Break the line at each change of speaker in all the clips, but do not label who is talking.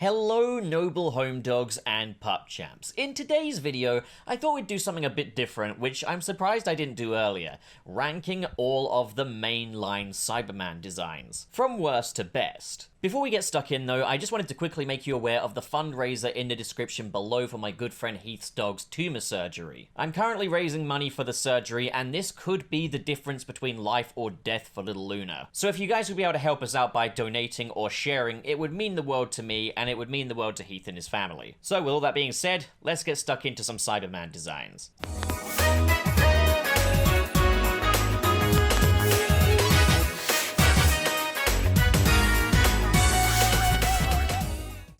Hello noble home dogs and pup champs. In today's video, I thought we'd do something a bit different, which I'm surprised I didn't do earlier, ranking all of the mainline Cyberman designs, from worst to best. Before we get stuck in though, I just wanted to quickly make you aware of the fundraiser in the description below for my good friend Heath's dog's tumor surgery. I'm currently raising money for the surgery, and this could be the difference between life or death for little Luna. So if you guys would be able to help us out by donating or sharing, it would mean the world to me, and it would mean the world to Heath and his family. So with all that being said, let's get stuck into some Cyberman designs.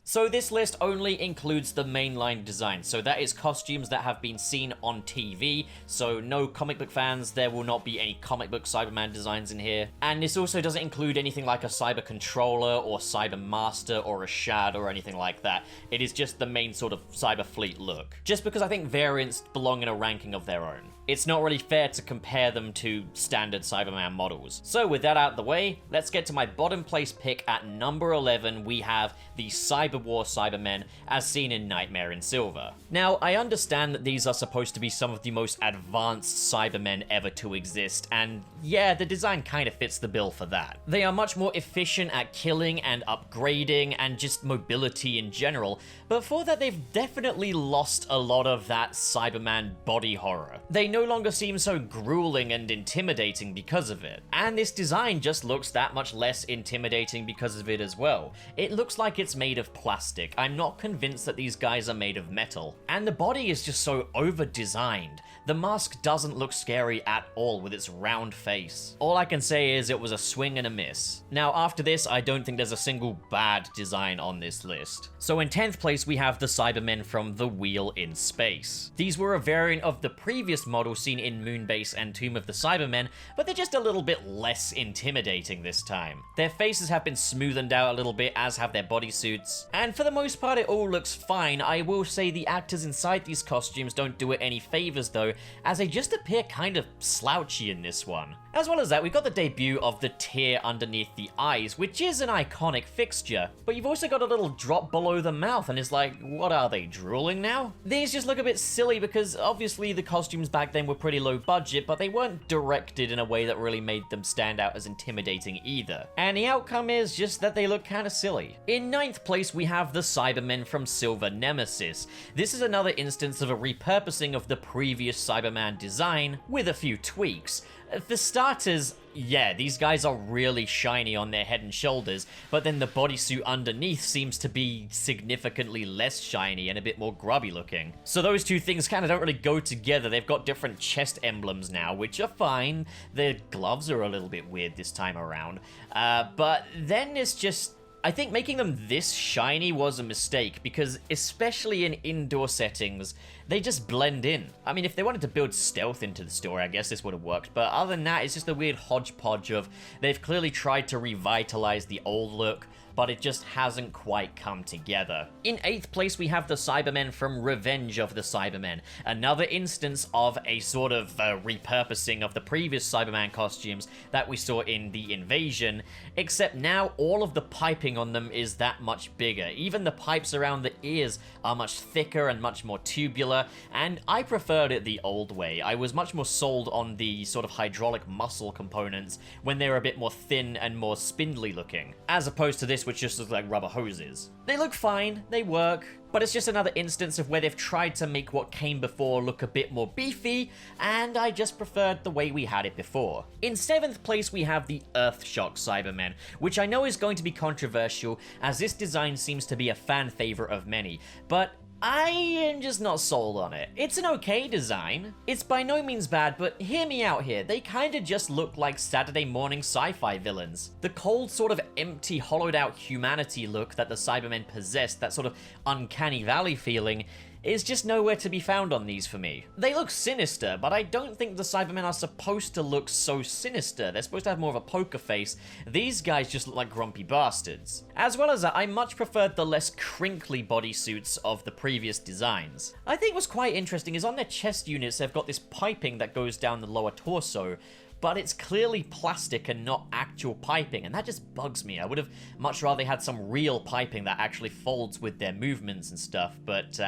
So this list only includes the mainline design, so that is costumes that have been seen on TV, so no comic book fans, there will not be any comic book Cyberman designs in here. And this also doesn't include anything like a Cyber Controller or Cyber Master or a Shad or anything like that. It is just the main sort of Cyber Fleet look, just because I think variants belong in a ranking of their own. It's not really fair to compare them to standard Cyberman models. So with that out of the way, let's get to my bottom place pick. At number 11, we have the Cyber War Cybermen, as seen in Nightmare in Silver. Now, I understand that these are supposed to be some of the most advanced Cybermen ever to exist, and yeah, the design kind of fits the bill for that. They are much more efficient at killing and upgrading and just mobility in general, but for that they've definitely lost a lot of that Cyberman body horror. They no longer seem so grueling and intimidating because of it, and this design just looks that much less intimidating because of it as well. It looks like it's made of plastic. I'm not convinced that these guys are made of metal. And the body is just so over-designed. The mask doesn't look scary at all with its round face. All I can say is it was a swing and a miss. Now after this, I don't think there's a single bad design on this list. So in 10th place, we have the Cybermen from The Wheel in Space. These were a variant of the previous model seen in Moonbase and Tomb of the Cybermen, but they're just a little bit less intimidating this time. Their faces have been smoothened out a little bit, as have their bodysuits. And for the most part, it all looks fine. I will say the actors inside these costumes don't do it any favors though, as they just appear kind of slouchy in this one. As well as that, we've got the debut of the tear underneath the eyes, which is an iconic fixture, but you've also got a little drop below the mouth, and it's like, what are they, drooling now? These just look a bit silly because obviously the costumes back then were pretty low budget, but they weren't directed in a way that really made them stand out as intimidating either. And the outcome is just that they look kind of silly. In 9th place, we have the Cybermen from Silver Nemesis. This is another instance of a repurposing of the previous Cyberman design with a few tweaks. For starters, yeah, these guys are really shiny on their head and shoulders, but then the bodysuit underneath seems to be significantly less shiny and a bit more grubby looking. So those two things kind of don't really go together. They've got different chest emblems now, which are fine. Their gloves are a little bit weird this time around. But then it's just, I think making them this shiny was a mistake, because especially in indoor settings, they just blend in. I mean, if they wanted to build stealth into the story, I guess this would have worked, but other than that, it's just a weird hodgepodge of, they've clearly tried to revitalize the old look, but it just hasn't quite come together. In 8th place, we have the Cybermen from Revenge of the Cybermen, another instance of a sort of repurposing of the previous Cyberman costumes that we saw in The Invasion, except now all of the piping on them is that much bigger. Even the pipes around the ears are much thicker and much more tubular, and I preferred it the old way. I was much more sold on the sort of hydraulic muscle components when they were a bit more thin and more spindly looking, as opposed to this, which just looks like rubber hoses. They look fine, they work, but it's just another instance of where they've tried to make what came before look a bit more beefy, and I just preferred the way we had it before. In 7th place, we have the Earthshock Cybermen, which I know is going to be controversial, as this design seems to be a fan favorite of many, but I am just not sold on it. It's an okay design. It's by no means bad, but hear me out here. They kinda just look like Saturday morning sci-fi villains. The cold, sort of empty, hollowed out humanity look that the Cybermen possess, that sort of uncanny valley feeling, is just nowhere to be found on these for me. They look sinister, but I don't think the Cybermen are supposed to look so sinister. They're supposed to have more of a poker face. These guys just look like grumpy bastards. As well as that, I much preferred the less crinkly bodysuits of the previous designs. I think what's quite interesting is on their chest units, they've got this piping that goes down the lower torso, but it's clearly plastic and not actual piping, and that just bugs me. I would have much rather had some real piping that actually folds with their movements and stuff, but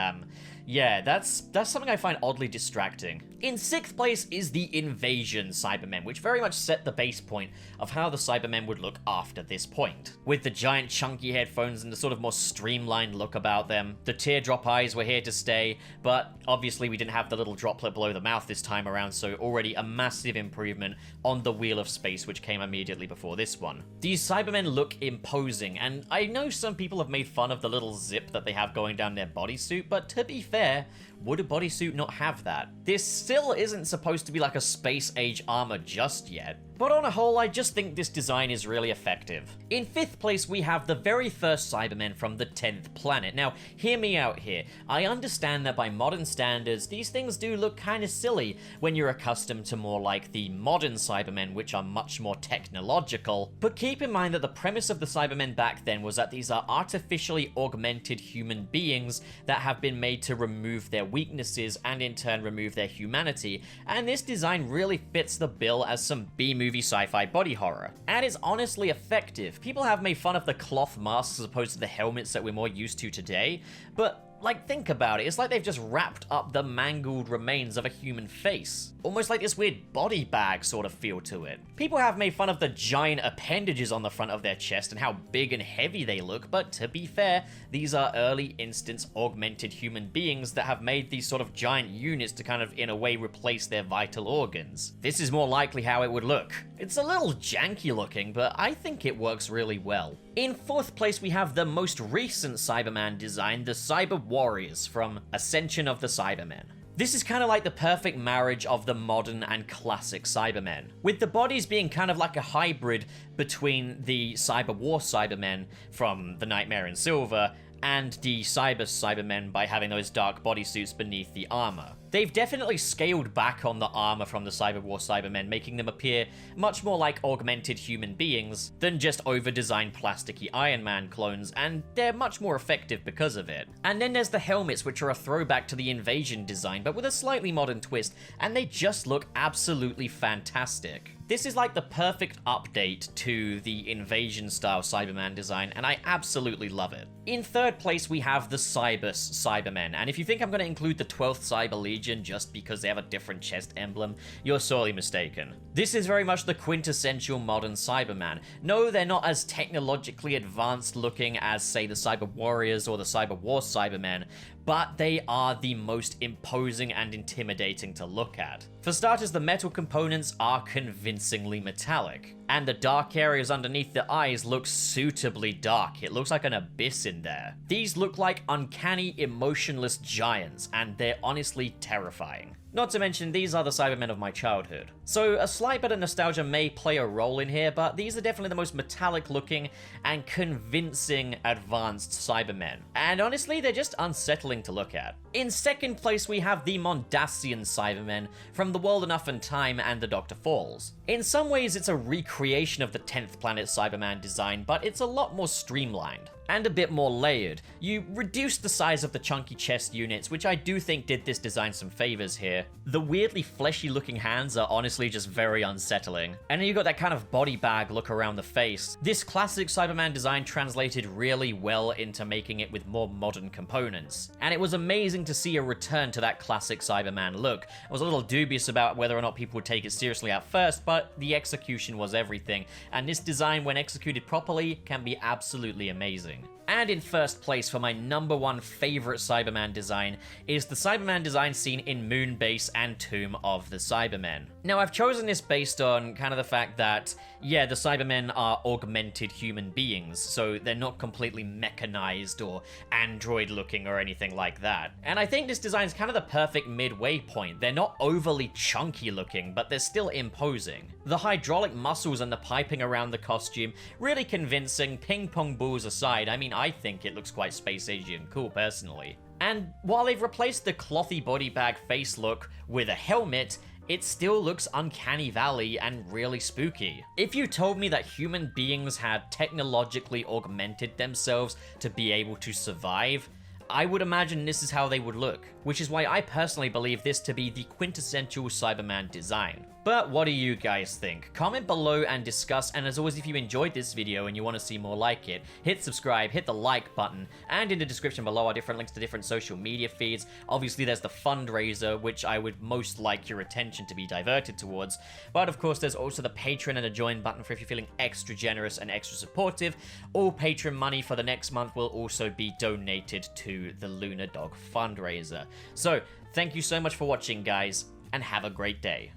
yeah, that's something I find oddly distracting. In 6th place is the Invasion Cybermen, which very much set the base point of how the Cybermen would look after this point. With the giant chunky headphones and the sort of more streamlined look about them, the teardrop eyes were here to stay, but obviously we didn't have the little droplet below the mouth this time around, so already a massive improvement on the Wheel of Space, which came immediately before this one. These Cybermen look imposing, and I know some people have made fun of the little zip that they have going down their bodysuit, but to be fair, would a bodysuit not have that? This still isn't supposed to be like a space-age armor just yet, but on a whole, I just think this design is really effective. In 5th place, we have the very first Cybermen from the 10th planet. Now, hear me out here. I understand that by modern standards, these things do look kind of silly when you're accustomed to more like the modern Cybermen, which are much more technological, but keep in mind that the premise of the Cybermen back then was that these are artificially augmented human beings that have been made to remove their weaknesses and in turn remove their humanity, and this design really fits the bill as some B-movie sci-fi body horror, and is honestly effective. People have made fun of the cloth masks as opposed to the helmets that we're more used to today, but like, think about it. It's like they've just wrapped up the mangled remains of a human face. Almost like this weird body bag sort of feel to it. People have made fun of the giant appendages on the front of their chest and how big and heavy they look, but to be fair, these are early instance augmented human beings that have made these sort of giant units to kind of, in a way, replace their vital organs. This is more likely how it would look. It's a little janky looking, but I think it works really well. In 4th place, we have the most recent Cyberman design, the Cyber Warriors from Ascension of the Cybermen. This is kind of like the perfect marriage of the modern and classic Cybermen, with the bodies being kind of like a hybrid between the Cyber War Cybermen from The Nightmare in Silver and the Cybus Cybermen by having those dark bodysuits beneath the armor. They've definitely scaled back on the armor from the Cyber War Cybermen, making them appear much more like augmented human beings than just over-designed plasticky Iron Man clones, and they're much more effective because of it. And then there's the helmets, which are a throwback to the Invasion design, but with a slightly modern twist, and they just look absolutely fantastic. This is like the perfect update to the Invasion-style Cyberman design, and I absolutely love it. In 3rd place, we have the Cybus Cybermen, and if you think I'm going to include the 12th Cyber Legion just because they have a different chest emblem, you're sorely mistaken. This is very much the quintessential modern Cyberman. No, they're not as technologically advanced looking as, say, the Cyber Warriors or the Cyber War Cybermen, but they are the most imposing and intimidating to look at. For starters, the metal components are convincingly metallic, and the dark areas underneath the eyes look suitably dark. It looks like an abyss in there. These look like uncanny, emotionless giants, and they're honestly terrifying. Not to mention, these are the Cybermen of my childhood. So a slight bit of nostalgia may play a role in here, but these are definitely the most metallic looking and convincing advanced Cybermen. And honestly, they're just unsettling to look at. In 2nd place, we have the Mondassian Cybermen from The World Enough and Time and The Dr. Falls. In some ways, it's a recreation of the 10th planet Cyberman design, but it's a lot more streamlined and a bit more layered. You reduce the size of the chunky chest units, which I do think did this design some favors here. The weirdly fleshy looking hands are honestly just very unsettling. And then you got that kind of body bag look around the face. This classic Cyberman design translated really well into making it with more modern components. And it was amazing to see a return to that classic Cyberman look. I was a little dubious about whether or not people would take it seriously at first, but the execution was everything. And this design, when executed properly, can be absolutely amazing. And in 1st place for my #1 favorite Cyberman design is the Cyberman design seen in Moonbase and Tomb of the Cybermen. Now, I've chosen this based on kind of the fact that, yeah, the Cybermen are augmented human beings, so they're not completely mechanized or android looking or anything like that. And I think this design is kind of the perfect midway point. They're not overly chunky looking, but they're still imposing. The hydraulic muscles and the piping around the costume, really convincing. Ping pong balls aside, I mean, I think it looks quite space-agey and cool personally. And while they've replaced the clothy body bag face look with a helmet, it still looks uncanny valley and really spooky. If you told me that human beings had technologically augmented themselves to be able to survive, I would imagine this is how they would look, which is why I personally believe this to be the quintessential Cyberman design. But what do you guys think? Comment below and discuss, and as always, if you enjoyed this video and you want to see more like it, hit subscribe, hit the like button, and in the description below are different links to different social media feeds. Obviously, there's the fundraiser, which I would most like your attention to be diverted towards, but of course, there's also the Patreon and the join button for if you're feeling extra generous and extra supportive. All Patreon money for the next month will also be donated to the Lunar Dog fundraiser. So, thank you so much for watching, guys, and have a great day.